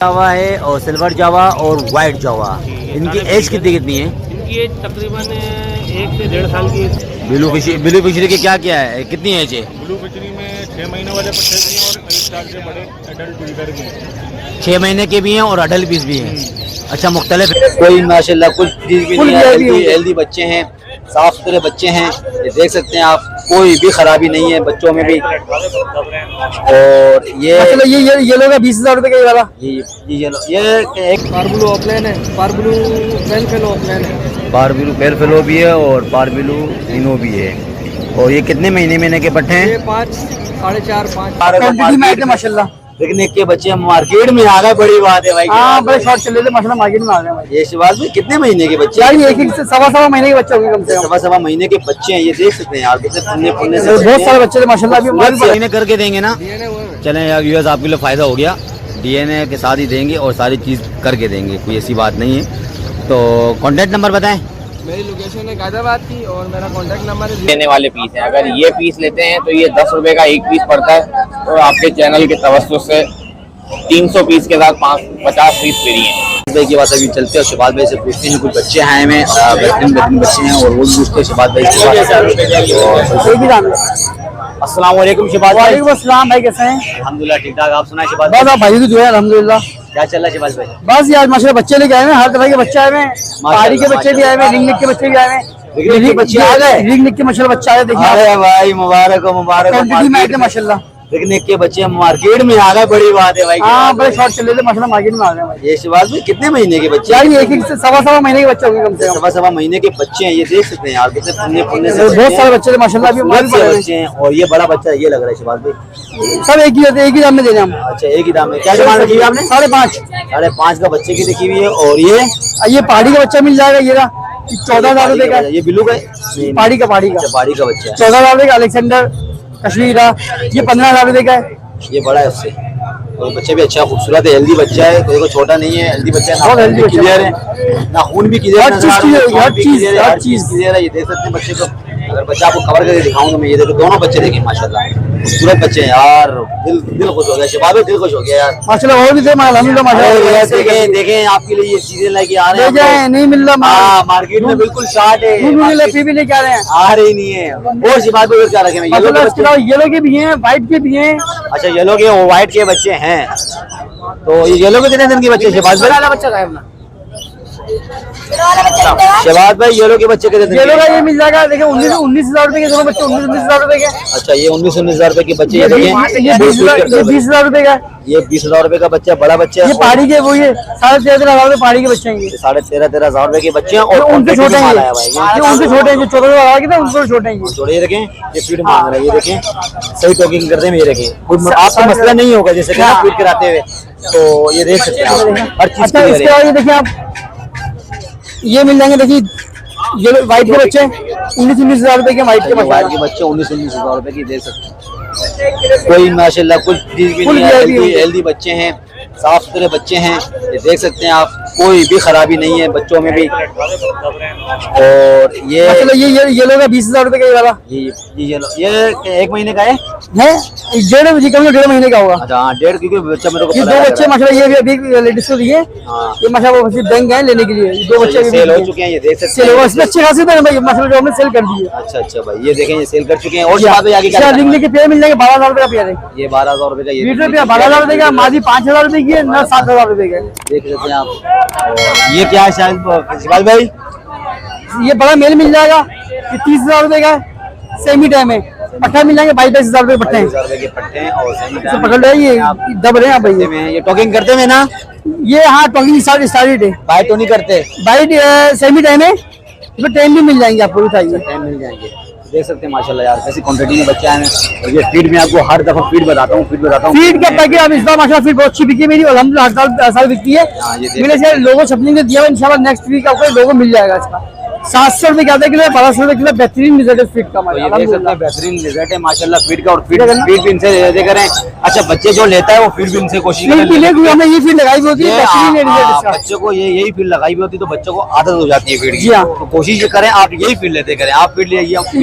जावा है और सिल्वर जावा और वाइट जावा। इनकी एज कितनी है? इनकी एज तकरीबन 1 से 1.5 साल की। ब्लू फिशरी की क्या है, कितनी एज है? ब्लू फिशरी में 6 महीने वाले पट्टे भी हैं और 1 साल से बड़े एडल्ट वीडर भी हैं। 6 महीने के भी हैं और अडल्ट पीस भी हैं। अच्छा, मुख्तलिफ कोई माशाल्लाह कुछ चीज़ भी नहीं है। हेल्दी बच्चे हैं, साफ सुथरे बच्चे हैं। ये देख सकते हैं आप, कोई भी खराबी नहीं है बच्चों में भी। और ये येलो का 20,000 रुपये का वाला, ये एक पारब्लू ऑफलाइन है, पारब्लू पेल फेलो ऑफलाइन है। पारब्लू पेल फेलो भी है और पारब्लू इनो भी है। और ये कितने महीने के पट्टे हैं? ये 5, 4.5, 5 माशाल्लाह। पिकनिक के बच्चे मार्केट में आ गए, बड़ी बात है भाई। हाँ, बड़े शॉर्ट चल रहे थे माशाल्लाह, मार्केट में आ गए भाई। ये शिवाज भाई कितने महीने के बच्चे? यार ये 1 से सवा महीने के बच्चे होंगे कम से कम। सवा महीने के बच्चे हैं। ये देख सकते हैं यार, कितने पुण्य से बहुत सारे बच्चे थे माशाल्लाह। डीएनए करके देंगे ना? चलें यार व्यूअर्स, आपके लिए फायदा हो गया। डीएनए के साथ ही देंगे और सारी चीज़ करके देंगे, कोई ऐसी बात नहीं है। तो कॉन्टेक्ट नंबर बताएं। मेरी लोकेशन है गाजियाबाद की और मेरा कॉन्टैक्ट नंबर है। लेने वाले पीस हैं, अगर ये पीस लेते हैं तो ये 10 रुपए का एक पीस पड़ता है। और आपके चैनल के तवज्जुह से 300 पीस के साथ 50 पीस फ्री हैं। भाई की बात अभी चलते हैं, शबाज भाई से पूछते हैं। कुछ बच्चे आए में बेहतरीन बच्चे हैं और वो भी पूछते हैं शबाज भाई से। अस्सलाम वालेकुम शबाज भाई। वालेकुम अस्सलाम भाई, कैसे हैं? अल्हम्दुलिल्लाह ठीक ठाक, आप सुनाए शबाज बस भाई तो जो है अल्हम्दुलिल्लाह। क्या चल रहा है शबाज भाई? बस यार माशाल्लाह बच्चे लेके आए हैं, हर तरह के बच्चे आए हैं। पहाड़ी के बच्चे भी आए हैं, रिंग निक के बच्चे भी आए हैं। रिंग के बच्चे आ गए? रिंग निक के माशाल्लाह बच्चे आए, देखिए। अरे भाई मुबारक हो, मुबारक हो। क्वांटिटी में आए थे माशाल्लाह। पिकनिक के बच्चे मार्केट में आ गए, बड़ी बात है भाई। हाँ, बड़े शॉर्ट चल रहे थे माशाल्लाह, मार्केट में आ गए भाई। ये शिवाज भाई कितने महीने के बच्चे? यार ये 1 से सवा महीने के बच्चे होंगे कम से कम। सवा महीने के बच्चे हैं। ये देख सकते हैं यार, कितने पुण्य से बहुत सारे बच्चे थे माशाल्लाह। अभी बच्चे हैं। और ये बड़ा बच्चा ये लग रहा है शिवाज भाई। सब एक ही दाम में दे रहे हम। अच्छा, एक ही दाम में। क्या डिमांड रखी है आपने? 5.5। 5.5 का बच्चे की लिखी हुई है। और ये पहाड़ी का बच्चा मिल जाएगा, ये 14,000 रुपए का। ये बिल्लू का पहाड़ी का पहाड़ी का बच्चा है। 14,000 रुपए का। अलेक्जेंडर कश्मीरा ये 15,000 रुपए का है। ये बड़ा है उससे। और बच्चा भी अच्छा खूबसूरत है, हेल्दी बच्चा है, कोई छोटा नहीं है, हेल्दी बच्चा है। हेल्दी क्लियर है, नाखून भी क्लियर है, हर चीज क्लियर है। ये देख सकते हैं बच्चे को। अगर बच्चा आपको कवर करके दिखाऊंगा मैं। ये देखो, दोनों बच्चे देखें माशाल्लाह, खूबसूरत बच्चे हैं यार। दिल खुश हो गया शबाब, दिल खुश हो गया यार माशाल्लाह। और भी थे माशाल्लाह। देखें आपके लिए ये चीजें लेके आ रहे हैं। नहीं मिल रहा मार्केट में, बिल्कुल शार्ट है, फिर भी लेके आ रहे हैं, आ रही नहीं है। और शिबाब को क्या रखे? येलो के भी हैं, व्हाइट के भी हैं। अच्छा, येलो के और व्हाइट के बच्चे हैं। तो ये येलो के कितने दिन के बच्चे शबाज भाई? बच्चा है अपना शबाज भाई, येलो के बच्चे कितने दिन? येलो का ये मिल जाएगा, देखिए 19,000 रुपए के दोनों बच्चे। 19,000 रुपए के। अच्छा, ये 19,000 रुपए के बच्चे। ये 20,000 रुपए का। ये 20,000 रुपए का बच्चा, बड़ा बच्चा है। ये पहाड़ी के वो ये 13,500 रुपए पहाड़ी के बच्चे हैं। 13,500 रुपए के बच्चे हैं। और उनसे छोटे हैं, उनसे छोटे हैं, जो 14,000 के थे उनसे छोटे हैं। छोटे ये रखें, ये फीड मांग रहे हैं। ये देखें, सही टॉकिंग करते हैं। ये रखें, आपको मसला नहीं होगा जैसे कि फीड कराते हुए। तो ये देख सकते हैं हर चीज। अच्छा, इसके बाद ये देखिए आप, ये मिल जाएंगे। देखिए ये व्हाइट के बच्चे 19,000 रुपए के। व्हाइट के बच्चे 19,000 रुपए की दे सकते हैं। कोई माशाल्लाह कुछ चीज भी नहीं है। हेल्दी बच्चे हैं, साफ सुथरे बच्चे हैं। ये देख सकते हैं आप, कोई भी खराबी नहीं है बच्चों में भी। और ये येलो का 20,000 रुपए का वाला, ये येलो, ये 1 महीने का है। 1.5 महीने का होगा। अच्छा हाँ, 1.5, क्योंकि बच्चा मेरे को ये 2 बच्चे माशाल्लाह, ये भी अभी लेडीज को दिए। ये माशाल्लाह वो बैंक गए लेने के लिए। 2 बच्चे सेल हो चुके हैं। ये देख सकते हैं, अच्छे खासे थे भाई माशाल्लाह, जो हमने सेल कर दिए। अच्छा भाई, ये देखें, ये सेल कर चुके हैं। और आगे क्या रिंग के पेड़ मिल जाएंगे 12,000 रुपए का पेड़ है। ये 12,000 रुपए का। ये 12,000 रुपए का। मादी 5,000 रुपए की है, ना 7,000 रुपए का। देख सकते हैं आप। ये क्या है शिवाज भाई? ये बड़ा मेल मिल जाएगा, ये 30,000 रुपए का। सेमी टाइम है। पट्टा मिल जाएंगे 22,000 रुपए पट्टे हैं। 22,000 रुपए के पट्टे हैं। और पकड़ रहे, ये दब रहे हैं भाई। ये टॉकिंग करते हैं ना? ये हाँ, टॉकिंग स्टार्टेड है। बाइट तो नहीं करते? बाइट सेमी टाइम है, इसमें टाइम भी मिल जाएंगे आपको, बताइए। टाइम मिल जाएंगे। देख सकते हैं माशाल्लाह यार, कैसी क्वांटिटी में बच्चे आए हैं। और ये फीड में आपको हर दफा फीड बताता हूँ। फीड का पैकेट अब इस बार माशाल्लाह फीड बहुत अच्छी बिकी मेरी, अल्हम्दुलिल्लाह हर साल बिकती है। मैंने लोगो छपने के दिया, इंशाल्लाह नेक्स्ट वीक आपको लोगो मिल जाएगा इसका। 700 रुपए का आधा किलो, 1200 रुपए किलो। बेहतरीन रिजल्ट है फीड का तो हमारे, ये देख सकते हैं अल्हम्दुलिल्लाह। बेहतरीन रिजल्ट है माशाल्लाह फीड का। और फीड भी इनसे दे करें। अच्छा बच्चे जो लेता है वो फीड भी इनसे कोशिश नहीं करें। पीले हमने ये फीड लगाई हुई होती है, बेहतरीन है रिजल्ट इसका। बच्चे को यही फीड लगाई हुई होती है तो बच्चों को आदत हो जाती है फीड की। जी हाँ। तो कोशिश ये करें आप यही फीड लेते करें। आप फीड ले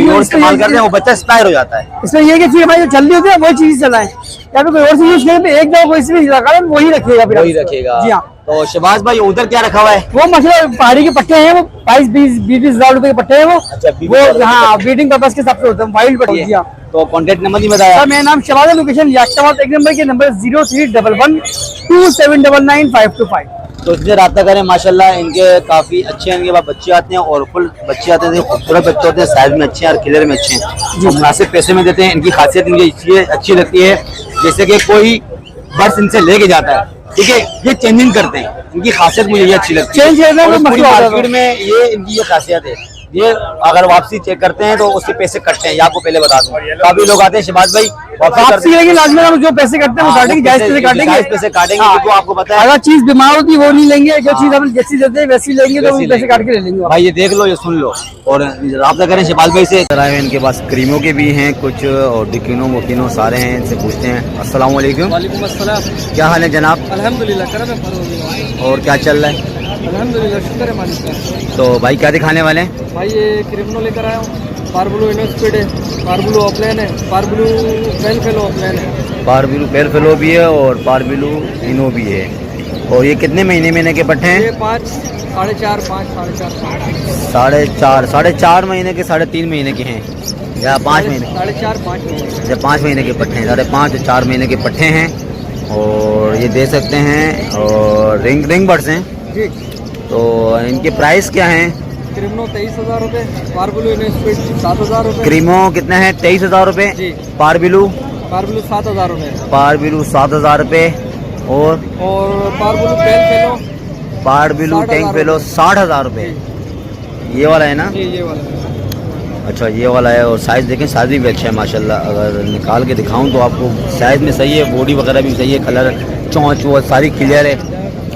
और इस्तेमाल करते हैं वो बच्चा एक्सपायर हो जाता है। इसमें ये कि फिर हमारी जो जल्दी होती है वही चीज चलाएं, या फिर कोई और चीज यूज करें तो एक दवा कोई इसमें लगा वही रखिएगा, फिर वही आप। रखेगा। जी हाँ। तो शहबाज भाई उधर क्या रखा हुआ है? वो मतलब पहाड़ी के पट्टे हैं, वो 22-20 हजार रुपए के पट्टे हैं वो। अच्छा, 20 वो हजार हाँ ब्रीडिंग पर्पस के हिसाब से होते हैं, वाइल्ड पट्टे। जी हाँ। तो कॉन्टेक्ट नंबर नहीं बताया? सर मेरा नाम शहबाज है, लोकेशन याकशाबाद, एक नंबर के नंबर 031127995525। तो इससे रब्ता करें। माशाल्लाह इनके काफी अच्छे हैं, इनके पास बच्चे आते हैं और फुल बच्चे आते हैं, खूबसूरत बच्चे होते हैं, साइज में अच्छे हैं और क्लियर में अच्छे हैं। जो मुनासिब पैसे में देते हैं। इनकी खासियत इनकी इसलिए अच्छी लगती है जैसे कि कोई बर्स इनसे लेके जाता है, ठीक है, ये चेंजिंग करते हैं। इनकी खासियत मुझे ये अच्छी लगती है। चेंज करने में और पूरी मसला होता है। मार्केट में ये इनकी ये खासियत है। ये अगर वापसी चेक करते हैं तो उसके पैसे कटते हैं, ये आपको पहले बता दूं। काफी लोग आते हैं शहबाज भाई वापसी लेकिन लाजमी हम जो पैसे कटते हैं वो काटेंगे, जायज पैसे काटेंगे। पैसे काटेंगे हाँ। क्योंकि आपको पता है अगर चीज बीमार होती है वो नहीं लेंगे, जो चीज हम जैसी देते हैं वैसी लेंगे तो वो वैसी पैसे लेंगे। काट के ले लेंगे। भाई ये देख लो, ये सुन लो और रब्ता करें शहबाज भाई से। इनके पास क्रीमों के भी हैं कुछ और डिकिनो मोकिनो सारे हैं, इनसे पूछते हैं। अस्सलाम वालेकुम। वालेकुम अस्सलाम। क्या हाल है जनाब? अल्हम्दुलिल्लाह करम है, फरोगी। और क्या चल रहा है? अल्हम्दुलिल्लाह शुक्र है मालिक का। तो भाई क्या दिखाने वाले हैं? भाई ये क्रिमिनो लेकर आया हूँ। पारब्लू इनोस्पीड है, पारब्लू ऑफलाइन है, पारब्लू पेल फेलो ऑफलाइन है। पारबिलू पेल फेलो भी है और पारबिलू इनो भी है। और ये कितने महीने के पट्टे हैं? ये 5, 4.5, 5, 4.5, 4.5 महीने के, 3.5 महीने के हैं या 5 महीने? 4.5, 5 महीने। या 5 महीने के पट्टे हैं, 5.5 से 4 महीने के पट्टे हैं। और ये दे सकते हैं और रिंग बर्ड्स हैं जी। तो इनके प्राइस क्या हैं? क्रिमिनो 23,000 रुपये, पारब्लू इनोस्पीड 7,000 रुपये। क्रीमो कितने हैं? 23,000 रुपये। जी। पारबिलू? पारब्लू 7,000 रुपये। पारबिलू 7,000 रुपये। और पारब्लू पेल फेलो पारबिलू टैंक फेलो 60,000 रुपये। ये वाला है ना? जी ये वाला। अच्छा ये वाला है। और साइज़ देखें, साइज़ भी अच्छा है माशाल्लाह। अगर निकाल के दिखाऊं तो आपको साइज़ में सही है, बॉडी वगैरह भी सही है, कलर चोंच वो सारी क्लियर है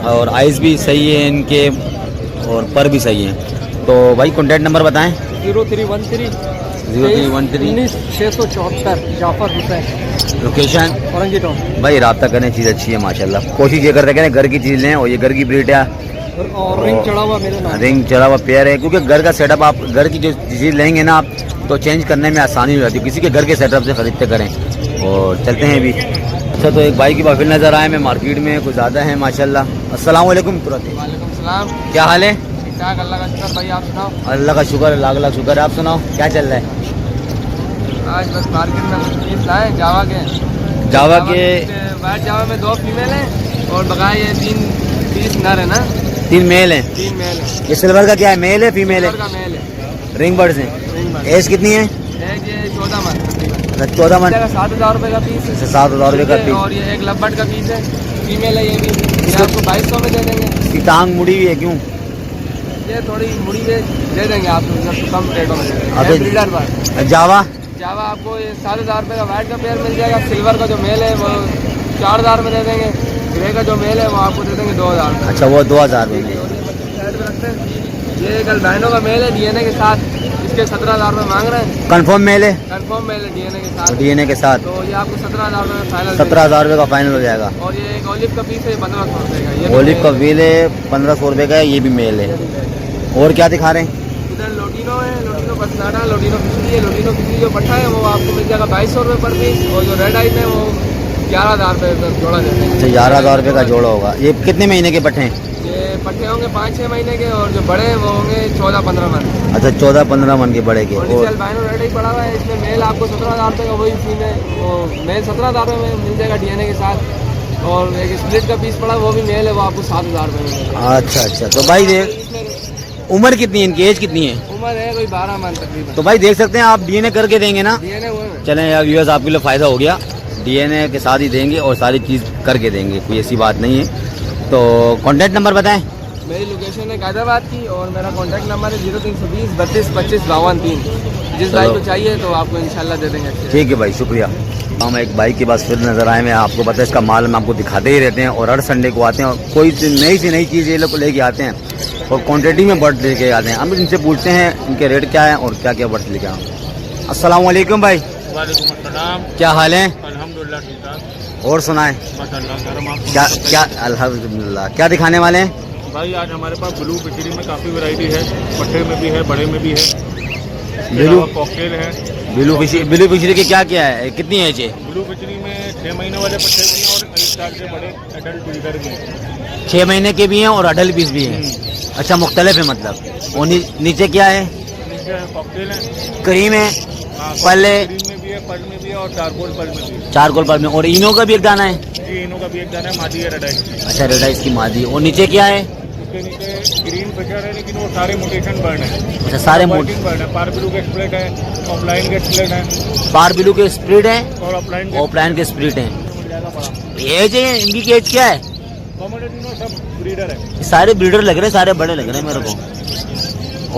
और आइज़ भी सही है इनके और पर भी सही है। तो भाई कॉन्टैक्ट नंबर बताएं। 0313 19,674 जाफर हुसैन, लोकेशन औरंगी टाउन। भाई रब्ता करने चीज़ अच्छी है माशाल्लाह। कोशिश ये करते हैं घर की चीज़ लें और ये घर की ब्रीड है और रिंग चढ़ा हुआ मेरे नाम। रिंग चढ़ा हुआ पेयर है क्योंकि घर का सेटअप आप घर की जो चीज़ लेंगे ना आप तो चेंज करने में आसानी हो जाती है, किसी के घर के सेटअप से ख़रीदते करें। और चलते हैं अभी। अच्छा तो एक भाई की बाफिल नज़र आए, मैं मार्केट में कुछ ज़्यादा है माशाल्लाह। अस्सलाम वालेकुम। वालेकुम सलाम। क्या हाल है? ठीक-ठाक, अल्लाह का शुक्र। भाई आप सुनाओ। अल्लाह का शुक्र, लाख शुक्र। आप सुनाओ क्या चल रहा है? आज बस मार्केट में कुछ पीस लाए जावा के। वाइट जावा में 2 फीमेल हैं और बकाया ये 3 पीस नर है ना। 3 मेल हैं। 3 मेल है। ये सिल्वर का क्या है, मेल है फीमेल है? सिल्वर का मेल है। रिंग बर्ड्स हैं। Ring bird. एज कितनी है? एक ये 14 मंथ तकरीबन। 14 मंथ। 7,000 रुपये का पीस है। 7,000 रुपये का पीस। और ये एक लब्बट का पीस है, फीमेल है ये भी। ये आपको 2,200 में दे देंगे। इसकी टांग मुड़ी हुई है क्यों? ये थोड़ी मुड़ी दे देंगे आपको जब कम रेटों में दे देंगे। अबे- ये ब्रीडर बर्ड। जावा? जावा आपको ये 7,000 रुपये का वाइट का पेयर मिल जाएगा। सिल्वर का जो मेल है वो 4,000 में दे देंगे। ग्रे का जो मेल है वो आपको दे देंगे 2,000 में। अच्छा वो 2,000 में। साइड में रखते हैं। ये एक अल्बाइनो का मेल है डीएनए के साथ, इसके 17,000 रुपये मांग रहे हैं। कंफर्म मेल है? कंफर्म मेल है डीएनए के साथ। डीएनए के साथ तो ये आपको 17,000 रुपये में फाइनल। 17,000 रुपये का फाइनल हो जाएगा। और ये एक ओलिव का पीस है 1,500 रुपये का। ये भी ओलिव का मेल है। व्हील है 1,500 रुपये का है, ये भी मेल है। और क्या दिखा रहे हैं? इधर लोटिनो है, लोटिनो पसनाडा, लोटिनो फिशरी है। लोटिनो फिशरी जो पट्टा है वो आपको मिल जाएगा 2,200 रुपये पर पीस। और जो रेड आइट है वो 11,000 रुपये का जोड़ा देते हैं। अच्छा 11,000 रुपये का जोड़ा होगा। ये कितने महीने के पट्टे हैं? ये पट्टे होंगे 5-6 महीने के और जो बड़े हैं वो होंगे 14-15 मंथ। अच्छा 14-15 मन के बड़े के। और नीचे अल्बाइनो रेड ही पड़ा हुआ है। इसमें मेल आपको 17,000 रुपये का वही फीमेल वो मेल 17,000 रुपये में मिल जाएगा डीएनए के साथ। और एक स्प्लिट का पीस पड़ा है वो भी मेल है, वो आपको 7,000 रुपये में मिलेगा। अच्छा तो भाई देख उम्र कितनी है इनकी, एज कितनी है? उम्र है कोई 12 मंथ तकरीबन। तो भाई देख सकते हैं आप डीएनए करके देंगे ना? डीएनए वो है। चलें यार व्यूअर्स आपके लिए फ़ायदा हो गया, डीएनए के साथ ही देंगे और सारी चीज़ करके देंगे, कोई ऐसी बात नहीं है। तो कॉन्टैक्ट नंबर बताएं। मेरी लोकेशन है गाजियाबाद की और मेरा कॉन्टैक्ट नंबर है 0320 32 25 52 3। जिस भाई को चाहिए तो आपको इंशाल्लाह दे देंगे। ठीक है भाई शुक्रिया। हम एक बाइक के पास फिर नज़र आए हैं, आपको पता है इसका माल हम आपको दिखाते ही रहते हैं और हर संडे को आते हैं और कोई नई से नई चीज़ ये लोग लेके आते हैं। और क्वांटिटी में बर्ड लेके आते हैं। हम इनसे पूछते हैं इनके रेट क्या है और क्या क्या बर्ड लेके आए। अस्सलाम वालेकुम भाई। वालेकुम अस्सलाम। क्या हाल है? अल्हम्दुलिल्लाह ठीक ठाक। और सुनाएं बस अल्लाह करम। आप क्या क्या? अल्हम्दुलिल्लाह। क्या दिखाने वाले हैं भाई आज हमारे पास ब्लू पिचरी में काफ़ी वैरायटी है, पट्टे में भी है, बड़े में भी है, ब्लू कॉकटेल है। ब्लू फिशरी की क्या क्या है, कितनी एज है? ब्लू पिचरी में 6 महीने वाले पट्टे भी हैं और 1 साल के बड़े एडल्ट ब्रीडर भी हैं। 6 महीने के भी हैं और अडल्ट पीस भी हैं। अच्छा, मुख्तलिफ है मतलब। और नीचे क्या है? नीचे कॉकटेल है, क्रीम है, हाँ, पल है, ग्रीन में भी है, पल में भी है और चारकोल पल में भी है। चारकोल पर में। और इनो का भी एक दाना है? जी, इनों का भी एक दाना है, मादी है रेड आई। अच्छा, रेड आइस की मादी। और नीचे क्या है? उसके नीचे ग्रीन फिशर है, लेकिन वो सारे मोटेशन बर्ड है। अच्छा, सारे वर्किंग बर्ड है। पार ब्लू के स्प्लिट है, ऑफलाइन के स्प्लिट है पार ब्लू के स्प्लिट है और ऑफलाइन ऑफलाइन के स्प्लिट है। मिल जाएगा बड़ा। एज है इनकी एज क्या है? कॉमोडिटी सब ब्रीडर है। सारे ब्रीडर लग रहे हैं, सारे बड़े लग रहे हैं मेरे को।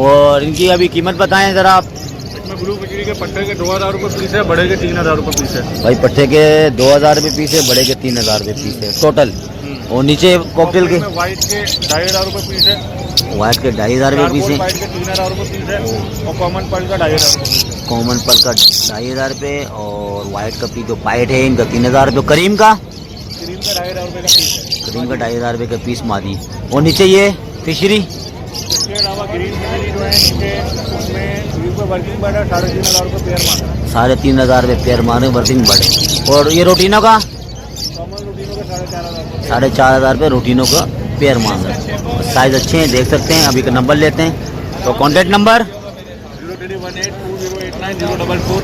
और इनकी अभी कीमत बताएं जरा आप। इसमें ब्लू फिशरी के पट्टे के 2000 रुपये पीस है, बड़े के 3000 रुपये पीस है। भाई पट्टे के 2000 रुपये पीस है, बड़े के 3000 रुपये पीस है टोटल। और नीचे कॉकटेल के व्हाइट के 2500 रुपये पीस है, व्हाइट के 2500 रुपये पीस है, व्हाइट के 3000 रुपये पीस है और कॉमन पर्ल का 2500 रुपये। कॉमन पल का 2500 रुपये और व्हाइट का पी जो पाइट है इनका 3000 रुपये। करीम का क्रीम का 2500 रुपये का पीस है। करीम का 2500 रुपये का पीस मादी। और नीचे ये फिशरी इसके अलावा ग्रीन फिशरी जो है नीचे उसमें व्यू पे वर्किंग बर्ड है, 3500 रुपये पेयर मार रहा है। 3500 रुपये पेयर मारे वर्किंग बड़े। और ये रोटीनो का कॉमन रूटीनों के 4500 4500 रुपये रोटीनो का पेयर मांग रहे हैं। साइज़ अच्छे हैं, देख सकते हैं। अभी का नंबर लेते हैं तो contact number 03182089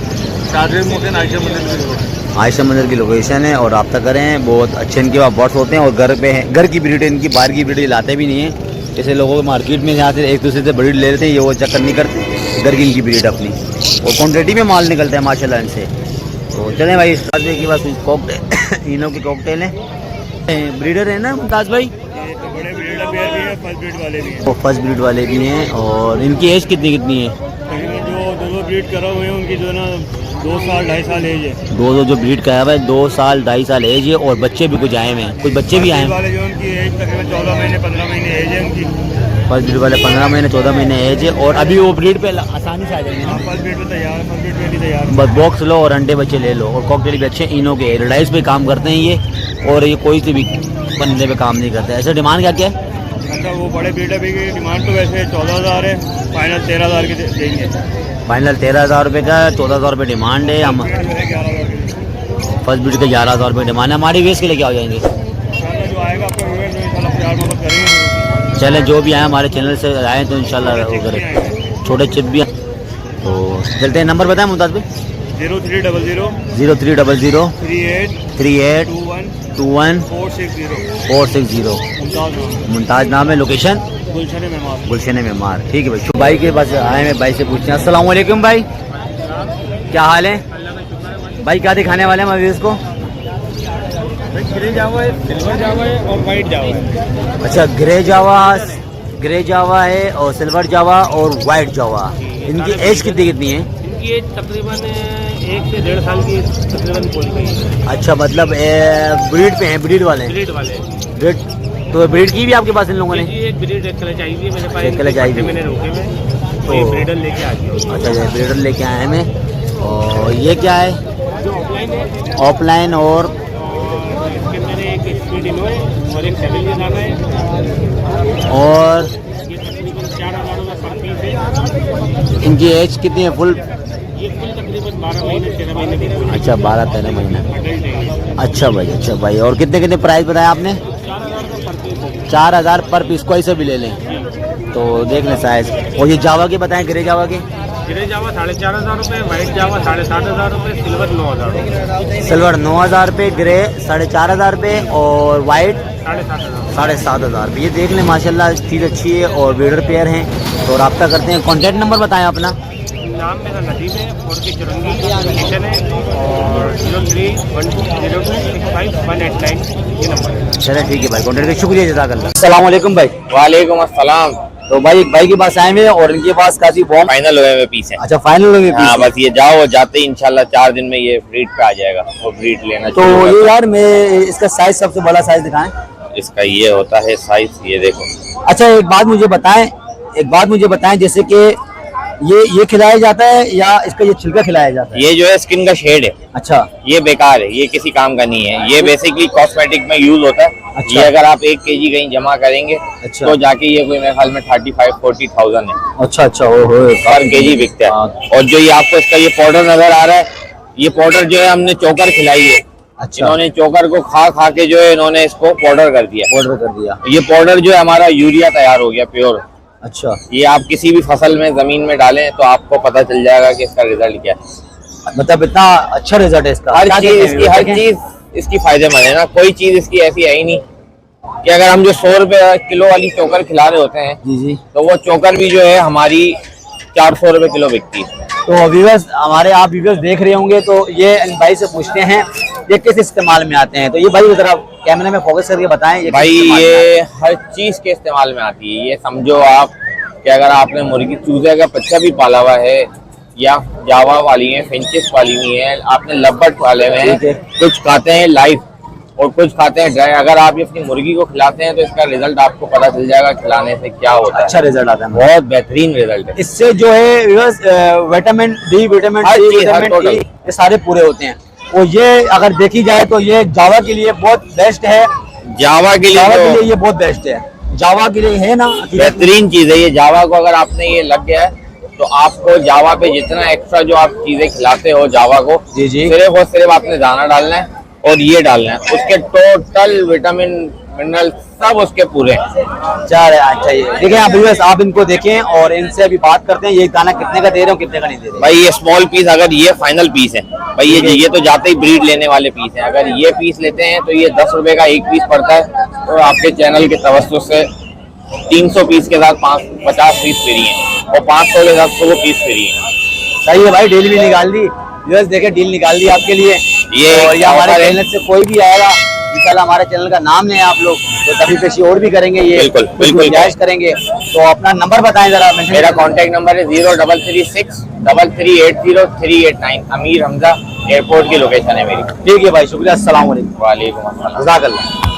charges motion Ayesha मंदिर की रोड। आयशा मंदिर की लोकेशन है और रब्ता करें। बहुत अच्छे इनके पास बर्ड्स होते हैं और घर पे हैं, घर की ब्रीड है इनकी, बाहर की ब्रीड लाते भी नहीं है। जैसे लोगों को मार्केट में यहाँ से एक दूसरे से ब्रीड ले लेते हैं, ये वो चक्कर नहीं करते। घर की इनकी ब्रीड अपनी और क्वान्टिटी में माल निकलता है माशाल्लाह इनसे। तो चलें भाई, के पास कॉकटेल इनो की कॉकटेल है। ब्रीडर है ना मुमताज़ भाई? बड़े ब्रीडर पेयर भी है, फर्स्ट ब्रीड वाले भी हैं। वो फर्स्ट ब्रीड वाले भी हैं। और इनकी एज कितनी कितनी है? जो दो ब्रीड करा हुए हैं उनकी जो ना 2 साल 2.5 साल एज है। दो जो ब्रीड का है 2 साल 2.5 साल एज है और बच्चे भी कुछ आए हुए हैं, कुछ बच्चे भी आए हैं। वाले जो उनकी एज तकरीबन 14 महीने 15 महीने एज है उनकी। फर्स्ट ब्रीड वाले 15 महीने 14 महीने एज है और अभी वो ब्रीड पे आसानी से आ जाएंगे ना। फर्स्ट ब्रीड में तैयार है, फर्स्ट ब्रीड में भी तैयार है। बस बॉक्स लो और अंडे बच्चे ले लो। और कॉकटेल भी अच्छे इनो के रेडाइस पे काम करते हैं ये। और ये कोई से भी बंदे पे काम नहीं करते। ऐसे डिमांड क्या क्या है? अच्छा, वो बड़े ब्रीडर भी की डिमांड तो वैसे 14000 है, फाइनल 13000 के देंगे। फाइनल 13000 रुपये का, 14000 रुपये डिमांड है। हम 11,000 फर्स्ट ब्रीड का 11000 रुपये डिमांड है। हमारी वेस्ट के लेके आ जाएंगे। जो आएगा आपका व्यूअर जो इंशाल्लाह प्यार मोहब्बत करेंगे। चले जो भी आए हमारे चैनल से आए तो इंशाल्लाह वो करें। छोटे चिप भी हैं। तो चलते हैं, नंबर बताएं मुमताज़ भाई। 0300 0300 38 38 21 460 460 मुमताज़ नाम है। लोकेशन गुलशन मेहमान। गुलशन मेमार। ठीक है भाई। शुभ भाई के पास आए हैं, भाई से पूछते हैं। अस्सलाम वालेकुम भाई, क्या हाल है भाई? क्या दिखाने वाले हैं हम इसको? ग्रे जावा है, सिल्वर जावा है और वाइट जावा है। अच्छा, ग्रे जावा है और सिल्वर जावा और वाइट जावा। इनकी एज कितनी कितनी है? इनकी एज तकरीबन 1 से 1.5 साल की तकरीबन कोई गई है। अच्छा, मतलब ब्रीड पे हैं, ब्रीड वाले हैं। ब्रीड वाले ब्रीड तो ब्रीड की भी आपके पास इन लोगों ने? एक ब्रीड एक कलर चाहिए मेरे पास, एक कलर चाहिए। मैंने रोके में तो तो ब्रीडर लेके आ गया। अच्छा, ये ब्रीडर लेके आए हैं हमें। और ये क्या है? जो ऑफलाइन है ऑफलाइन। और इसके अंदर एक स्पीड इनो है और एक सेविलियन दाना है और ये तकरीबन 4000 का पर पीस है। इनकी एज कितनी है? फुल ये कुल तकरीबन 12 महीने 13 महीने की है। अच्छा, 12-13 महीना। अडल्ट है। अच्छा भाई, अच्छा भाई। और कितने कितने प्राइस बताया आपने? 4000 का पर पीस है। 4000 पर पीस, कोई से भी ले लें तो देख लें साइज। और ये जावा के बताएं, ग्रे जावा के? ग्रे जावा 4500 रुपये, व्हाइट जावा 7500 रुपये, सिल्वर 9000 रुपये। सिल्वर 9000 रुपये, ग्रे 4500 रुपये और वाइट 7500। 7500 रुपये। ये देख लें माशाल्लाह, चीज़ अच्छी है और ब्रीडर पेयर हैं। तो रब्ता करते हैं। कॉन्टैक्ट नंबर बताएं अपना। नाम मेरा नदीम है, 4 की चुरंगी लोकेशन है और 03120265 ये नंबर है। चले ठीक है भाई, कॉन्टैक्ट का शुक्रिया, जज़ाकल्लाह। अस्सलाम वालेकुम भाई। वालेकुम अस्सलाम। तो भाई एक भाई के पास आए हुए हैं और इनके पास काफी बॉम्ब। फाइनल हुए हुए पीस है। अच्छा, फाइनल में हाँ, बस ये जाओ, जाते ही इंशाल्लाह 4 दिन में ये ब्रीड पे आ जाएगा और ब्रीड लेना तो ये यार मैं इसका साइज सबसे बड़ा साइज दिखाएं। इसका ये होता है साइज, ये देखो। अच्छा एक बात मुझे बताएं जैसे कि ये खिलाया जाता है या इसका ये छिलका खिलाया जाता है? ये जो है स्किन का शेड है। अच्छा, ये बेकार है, ये किसी काम का नहीं है। ये बेसिकली कॉस्मेटिक में यूज होता है। अच्छा। ये अगर आप 1 kg कहीं जमा करेंगे अच्छा। तो जाके ये कोई मेरे ख्याल में 35-40,000 है। अच्छा, पर केजी बिकता है। और जो ये आपको इसका ये पाउडर नजर आ रहा है, ये पाउडर जो है हमने चोकर खिलाई है। अच्छा। इन्होंने चोकर को खा के जो है इन्होंने इसको पाउडर कर दिया। ये पाउडर जो है हमारा यूरिया तैयार हो गया प्योर। अच्छा, ये आप किसी भी फसल में जमीन में डालें तो आपको पता चल जाएगा कि इसका रिजल्ट क्या है। मतलब इतना अच्छा रिजल्ट है इसका। हर चीज इसकी फायदेमंद है ना, कोई चीज इसकी ऐसी है ही नहीं कि अगर हम जो 100 रुपए किलो वाली चोकर खिला रहे होते हैं जी तो वो चोकर भी जो है हमारी 400 रुपए किलो बिकती है। तो व्यूअर्स हमारे आप व्यूअर्स देख रहे होंगे तो ये भाई से पूछते हैं ये किस इस्तेमाल में आते हैं, तो ये भाई जरा कैमरे में फोकस करके बताएं। भाई ये हर चीज के इस्तेमाल में आती है। ये समझो आप कि अगर आपने मुर्गी चूजे का बच्चा भी पाला हुआ है या जावा वाली है, फिंचेस वाली हुई है, आपने लब्बट पाले हुए हैं, कुछ खाते हैं लाइव और कुछ खाते हैं ड्राई, अगर आप अपनी मुर्गी को खिलाते हैं तो इसका रिजल्ट आपको पता चल जाएगा खिलाने से क्या होता है। अच्छा रिजल्ट आता है, बहुत बेहतरीन रिजल्ट है। इससे जो है विटामिन डी, विटामिन सी, ये सारे पूरे होते हैं। और ये अगर देखी जाए तो ये जावा के लिए बहुत बेस्ट है। जावा के लिए ये बहुत बेस्ट है। जावा के लिए है ना, बेहतरीन चीज है ये। जावा को अगर आपने ये लग गया है तो आपको जावा पे जितना एक्स्ट्रा जो आप चीजें खिलाते हो जावा को, सिर्फ और सिर्फ आपने दाना डालना है और ये डालना है, उसके टोटल विटामिन मिनरल सब उसके पूरे हैं। अच्छा, ये देखें आप व्यूअर्स, आप इनको देखें और इनसे अभी बात करते हैं ये दाना कितने का दे रहे हो, कितने का नहीं दे रहे। भाई ये स्मॉल पीस, अगर ये फाइनल पीस है भाई, ये तो जाते ही ब्रीड लेने वाले पीस हैं। अगर ये पीस लेते हैं तो ये 10 रुपए का 1 पीस पड़ता है। तो आपके चैनल के तवज्जुह से 300 पीस के साथ 50 पीस फ्री है और 500 के साथ 100 पीस फ्री है। सही है भाई, डील भी निकाल दी व्यूअर्स, देखे डील निकाल दी आपके लिए। ये हमारे चैनल से कोई भी आएगा इंशाल्लाह, हमारे चैनल का नाम है आप लोग तो तभी पेशी और भी करेंगे, ये बिल्कुल जायज करेंगे। तो अपना नंबर बताएं जरा। मेरा कांटेक्ट नंबर है 0336 3380 389। अमीर हमजा एयरपोर्ट की लोकेशन है मेरी। ठीक है भाई, शुक्रिया। अस्सलाम वालेकुम। वालेकुम अस्सलाम।